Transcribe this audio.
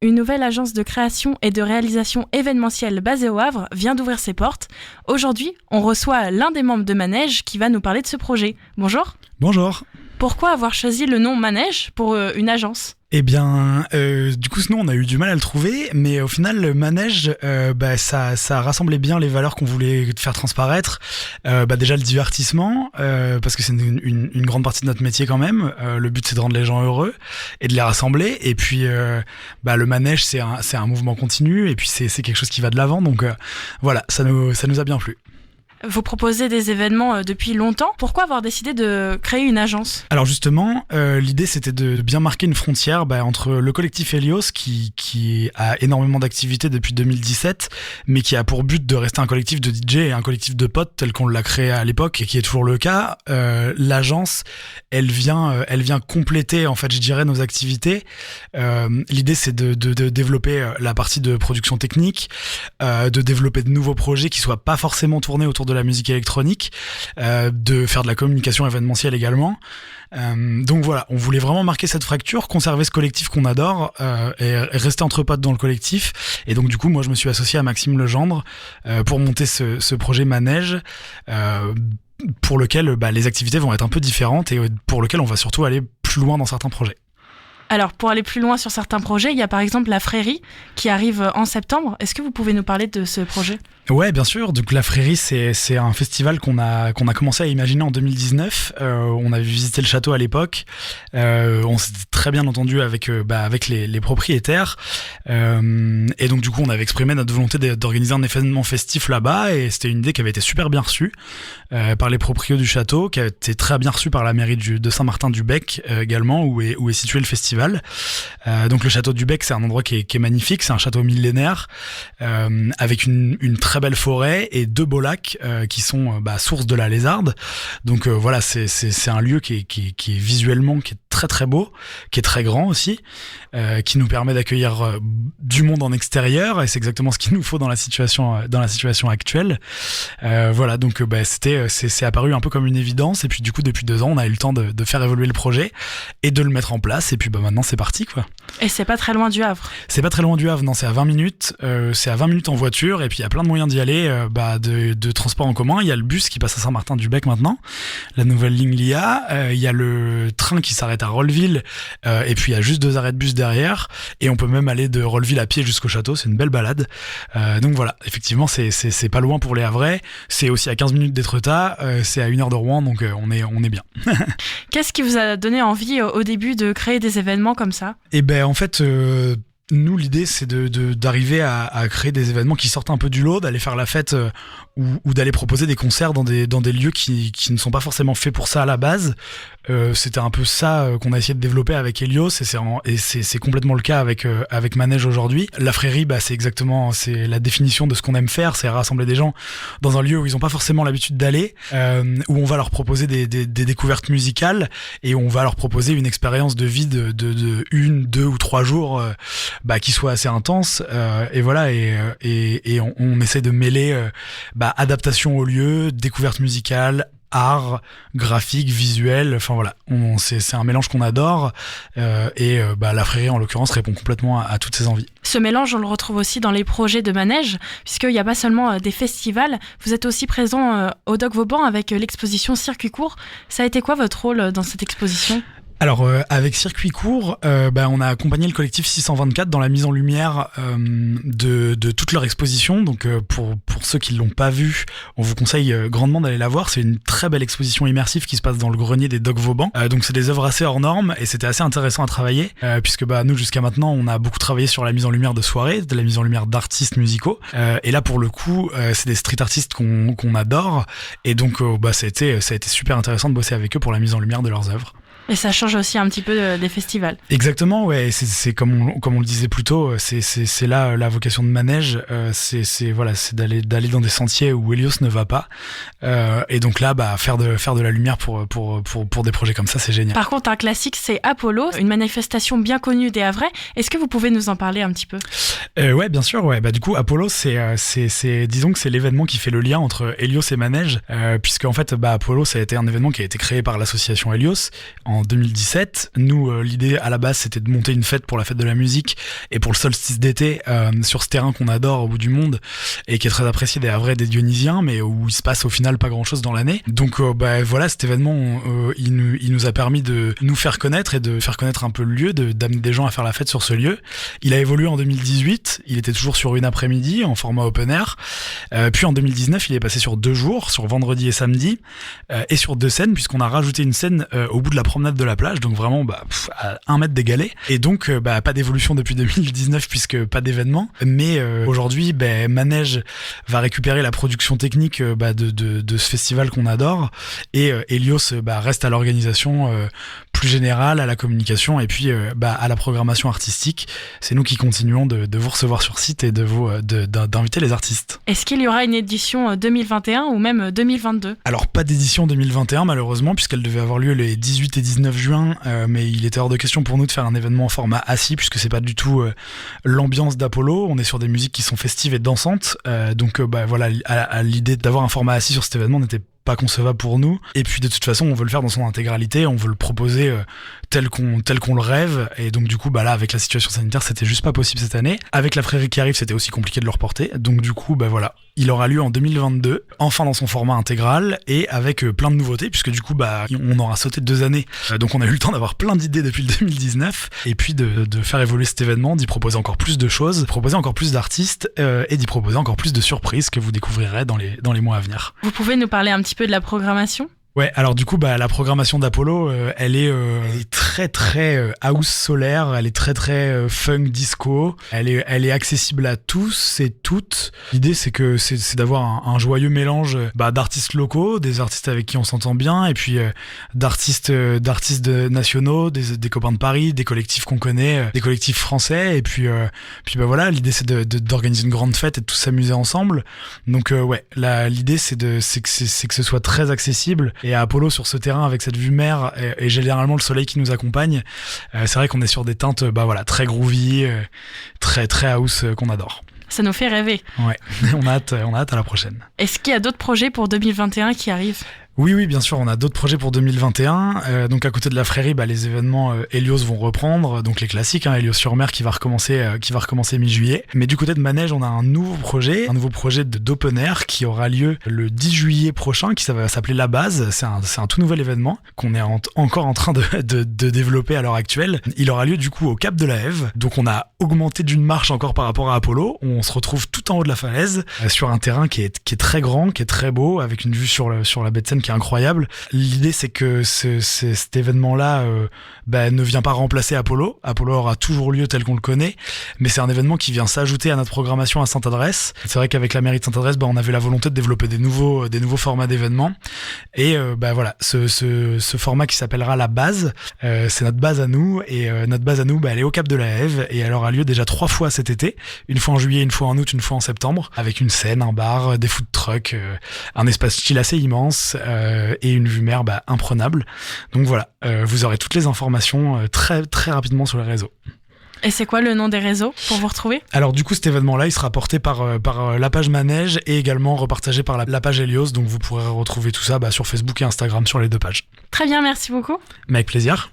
une nouvelle agence de création et de réalisation événementielle basée au Havre vient d'ouvrir ses portes. Aujourd'hui, on reçoit l'un des membres de Manège qui va nous parler de ce projet. Bonjour. Bonjour. Pourquoi avoir choisi le nom Manège pour une agence ? Eh bien, du coup, ce nom, on a eu du mal à le trouver, mais au final, le manège, ça rassemblait bien les valeurs qu'on voulait faire transparaître. Déjà, le divertissement, parce que c'est une grande partie de notre métier quand même. Le but, c'est de rendre les gens heureux et de les rassembler. Et puis, le manège, c'est un mouvement continu, et puis c'est quelque chose qui va de l'avant. Donc, voilà, ça nous a bien plu. Vous proposez des événements depuis longtemps. Pourquoi avoir décidé de créer une agence ? Alors justement, l'idée c'était de bien marquer une frontière entre le collectif Helios qui a énormément d'activités depuis 2017, mais qui a pour but de rester un collectif de DJ et un collectif de potes tel qu'on l'a créé à l'époque et qui est toujours le cas. L'agence, elle vient compléter en fait, je dirais, nos activités. L'idée c'est de développer la partie de production technique, de développer de nouveaux projets qui soient pas forcément tournés autour de la musique électronique, de faire de la communication événementielle également. Donc voilà, on voulait vraiment marquer cette fracture, conserver ce collectif qu'on adore et rester entre potes dans le collectif. Et donc du coup, moi je me suis associé à Maxime Legendre pour monter ce projet Manège pour lequel les activités vont être un peu différentes et pour lequel on va surtout aller plus loin dans certains projets. Alors, pour aller plus loin sur certains projets, il y a par exemple la Frérie qui arrive en septembre. Est-ce que vous pouvez nous parler de ce projet ? Ouais, bien sûr. Donc la Frérie, c'est un festival qu'on a commencé à imaginer en 2019. On avait visité le château à l'époque. On s'était très bien entendu avec les propriétaires. Et donc du coup, on avait exprimé notre volonté d'organiser un événement festif là-bas. Et c'était une idée qui avait été super bien reçue par les proprios du château, qui a été très bien reçue par la mairie de Saint-Martin-du-Bec également, où est situé le festival. Donc le château du Bec, c'est un endroit qui est magnifique. C'est un château millénaire avec une très belle forêt et 2 beaux lacs qui sont source de la Lézarde. Donc voilà, c'est un lieu qui est visuellement qui est très très beau, qui est très grand aussi, qui nous permet d'accueillir du monde en extérieur et c'est exactement ce qu'il nous faut dans la situation actuelle. Voilà, donc c'est apparu un peu comme une évidence et puis du coup depuis 2 ans on a eu le temps de faire évoluer le projet et de le mettre en place et puis maintenant c'est parti quoi. Et c'est pas très loin du Havre. C'est pas très loin du Havre, non, c'est à 20 minutes. C'est à 20 minutes en voiture et puis il y a plein de moyens d'y aller, de transport en commun. Il y a le bus qui passe à Saint-Martin-du-Bec maintenant, la nouvelle ligne LIA. Il y a le train qui s'arrête à Rolleville et puis il y a juste 2 arrêts de bus derrière et on peut même aller de Rolleville à pied jusqu'au château. C'est une belle balade. Donc voilà, effectivement c'est pas loin pour les Havrais. C'est aussi à 15 minutes d'Étretat. C'est à 1 heure de Rouen, donc on est bien. Qu'est-ce qui vous a donné envie au début de créer des événements comme ça ? Et en fait, nous, l'idée, c'est d'arriver à créer des événements qui sortent un peu du lot, d'aller faire la fête ou d'aller proposer des concerts dans des lieux qui ne sont pas forcément faits pour ça à la base. C'était un peu ça qu'on a essayé de développer avec Helios et c'est complètement le cas avec Manège aujourd'hui. La Frérie, c'est la définition de ce qu'on aime faire, c'est rassembler des gens dans un lieu où ils n'ont pas forcément l'habitude d'aller, où on va leur proposer des découvertes musicales et où on va leur proposer une expérience de vie de 1, 2 ou 3 jours qui soit assez intense et voilà et on essaie de mêler adaptation au lieu, découverte musicale, art, graphique, visuel, enfin voilà, c'est un mélange qu'on adore la Frérie en l'occurrence répond complètement à toutes ces envies. Ce mélange, on le retrouve aussi dans les projets de Manège, puisqu'il n'y a pas seulement des festivals, vous êtes aussi présent au Doc Vauban avec l'exposition Circuit Court. Ça a été quoi votre rôle dans cette exposition ? Alors avec Circuit Court, on a accompagné le collectif 624 dans la mise en lumière de toute leur exposition. Donc pour ceux qui l'ont pas vu, on vous conseille grandement d'aller la voir. C'est une très belle exposition immersive qui se passe dans le grenier des Doc Vauban. Donc c'est des œuvres assez hors normes et c'était assez intéressant à travailler puisque nous jusqu'à maintenant on a beaucoup travaillé sur la mise en lumière de soirées, de la mise en lumière d'artistes musicaux. Et là pour le coup c'est des street artistes qu'on adore et donc ça a été super intéressant de bosser avec eux pour la mise en lumière de leurs œuvres. Et ça change aussi un petit peu des festivals. Exactement, ouais. C'est comme on le disait plus tôt, c'est là la vocation de Manège. C'est d'aller dans des sentiers où Helios ne va pas. Et donc là, faire de la lumière pour des projets comme ça, c'est génial. Par contre, un classique, c'est Apollo, une manifestation bien connue des Havrais. Est-ce que vous pouvez nous en parler un petit peu ? Ouais, bien sûr. Ouais. Du coup, Apollo, disons que c'est l'événement qui fait le lien entre Helios et Manège, puisque en fait, Apollo, ça a été un événement qui a été créé par l'association Helios en 2017. Nous, l'idée à la base, c'était de monter une fête pour la fête de la musique et pour le solstice d'été sur ce terrain qu'on adore au bout du monde et qui est très apprécié des Havrais, des Dionysiens, mais où il se passe au final pas grand-chose dans l'année. Donc voilà, cet événement, il nous a permis de nous faire connaître et de faire connaître un peu le lieu, d'amener des gens à faire la fête sur ce lieu. Il a évolué en 2018, il était toujours sur une après-midi en format open air. Puis en 2019, il est passé sur 2 jours, sur vendredi et samedi, et sur 2 scènes, puisqu'on a rajouté une scène au bout de la promenade de la plage, donc vraiment à 1 mètre des galets. Et donc pas d'évolution depuis 2019 puisque pas d'événement. Mais aujourd'hui, Manège va récupérer la production technique de ce festival qu'on adore, et Helios reste à l'organisation plus générale, à la communication et puis à la programmation artistique. C'est nous qui continuons de vous recevoir sur site et d'inviter les artistes. Est-ce qu'il y aura une édition 2021 ou même 2022 ? Alors pas d'édition 2021 malheureusement, puisqu'elle devait avoir lieu les 18 et 19 juin, mais il était hors de question pour nous de faire un événement en format assis, puisque c'est pas du tout l'ambiance d'Apollo. On est sur des musiques qui sont festives et dansantes, donc voilà, l'idée d'avoir un format assis sur cet événement n'était pas concevable pour nous. Et puis de toute façon, on veut le faire dans son intégralité, on veut le proposer tel qu'on le rêve. Et donc du coup, là, avec la situation sanitaire, c'était juste pas possible cette année. Avec la Frérie qui arrive, c'était aussi compliqué de le reporter. Donc du coup, voilà, il aura lieu en 2022, enfin dans son format intégral et avec plein de nouveautés, puisque du coup, on aura sauté 2 années. Donc on a eu le temps d'avoir plein d'idées depuis le 2019 et puis de faire évoluer cet événement, d'y proposer encore plus de choses, de proposer encore plus d'artistes et d'y proposer encore plus de surprises que vous découvrirez dans les mois à venir. Vous pouvez nous parler un petit peu de la programmation ? Ouais, alors du coup, la programmation d'Apollo, elle est très très house solaire, elle est très très funk disco, elle est accessible à tous et toutes. L'idée c'est d'avoir un joyeux mélange d'artistes locaux, des artistes avec qui on s'entend bien, et puis d'artistes nationaux, des copains de Paris, des collectifs qu'on connaît, des collectifs français, et puis voilà, l'idée c'est d'organiser une grande fête et de tous s'amuser ensemble. Donc l'idée c'est que ce soit très accessible. Et à Apollo, sur ce terrain, avec cette vue mer et généralement le soleil qui nous accompagne, c'est vrai qu'on est sur des teintes très groovy, très très house qu'on adore. Ça nous fait rêver. Ouais, on a hâte à la prochaine. Est-ce qu'il y a d'autres projets pour 2021 qui arrivent ? Oui, bien sûr, on a d'autres projets pour 2021. Donc à côté de la Frérie, les événements Helios vont reprendre, donc les classiques, Helios sur mer qui va recommencer mi-juillet. Mais du côté de Manège, on a un nouveau projet d'open air qui aura lieu le 10 juillet prochain, qui va s'appeler La Base. C'est un tout nouvel événement qu'on est encore en train de développer à l'heure actuelle. Il aura lieu du coup au Cap de la Hève. Donc on a augmenté d'une marche encore par rapport à Apollo. On se retrouve tout en haut de la falaise, sur un terrain qui est très grand, qui est très beau, avec une vue sur la baie de Seine qui est incroyable. L'idée c'est que cet événement-là ne vient pas remplacer Apollo. Apollo aura toujours lieu tel qu'on le connaît, mais c'est un événement qui vient s'ajouter à notre programmation à Sainte-Adresse. C'est vrai qu'avec la mairie de Sainte-Adresse, on avait la volonté de développer des nouveaux formats d'événements. Et voilà, ce format qui s'appellera La Base, c'est notre base à nous. Et notre base à nous, elle est au Cap de la Hève et elle aura lieu déjà 3 fois cet été. Une fois en juillet, une fois en août, une fois en septembre, avec une scène, un bar, des food trucks, un espace chill assez immense et une vue mer imprenable. Donc voilà, vous aurez toutes les informations très très rapidement sur les réseaux. Et c'est quoi le nom des réseaux pour vous retrouver ? Alors du coup cet événement-là il sera porté par la page Manège et également repartagé par la page Helios, donc vous pourrez retrouver tout ça sur Facebook et Instagram sur les 2 pages. Très bien, merci beaucoup. Mais avec plaisir.